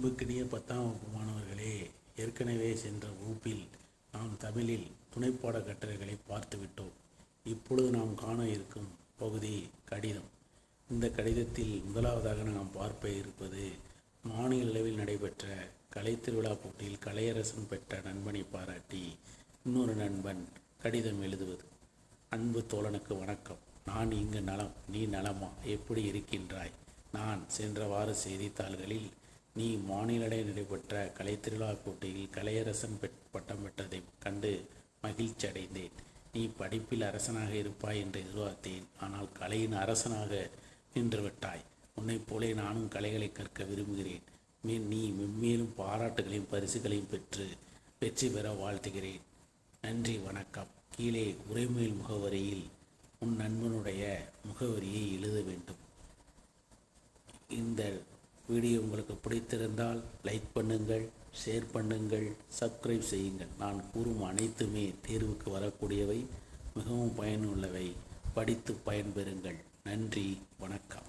அன்புக்கினிய 10ஆம் வகுப்பு மாணவர்களே, ஏற்கனவே சென்ற வகுப்பில் நாம் தமிழில் துணைப்பாட கட்டுரைகளை பார்த்துவிட்டோம். இப்பொழுது நாம் காண இருக்கும் பகுதி கடிதம். இந்த கடிதத்தில் முதலாவதாக நாம் பார்க்க இருப்பது, மாநில அளவில் நடைபெற்ற கலைத்திருவிழா போட்டியில் கலையரசன் பெற்ற நண்பனை பாராட்டி இன்னொரு நண்பன் கடிதம் எழுதுவது. அன்பு தோழனுக்கு வணக்கம். நான் இங்கு நலம், நீ நலமா? எப்படி இருக்கின்றாய்? நான் சென்ற வார செய்தித்தாள்களில் நீ மாநில அளவில் நடைபெற்ற கலைத்திருவிழா போட்டியில் கலையரசன் பட்டம் பெற்றதைக் கண்டு மகிழ்ச்சி அடைந்தேன். நீ படிப்பில் அரசனாக இருப்பாய் என்று எதிர்பார்த்தேன். ஆனால் கலையின் அரசனாக நின்றுவிட்டாய். உன்னைப் போலே நானும் கலைகளை கற்க விரும்புகிறேன். நீ மென்மேலும் பாராட்டுகளையும் பரிசுகளையும் பெற்று வெற்றி பெற வாழ்த்துகிறேன். நன்றி, வணக்கம். கீழே உரைமேல் முகவரியில் உன் நண்பனுடைய முகவரியை எழுத வேண்டும். இந்த வீடியோ உங்களுக்கு பிடித்திருந்தால் லைக் பண்ணுங்கள், ஷேர் பண்ணுங்கள், சப்ஸ்கிரைப் செய்யுங்கள். நான் கூறும் அனைத்துமே தேர்வுக்கு வரக்கூடியவை, மிகவும் பயனுள்ளவை. படித்து பயன்பெறுங்கள். நன்றி, வணக்கம்.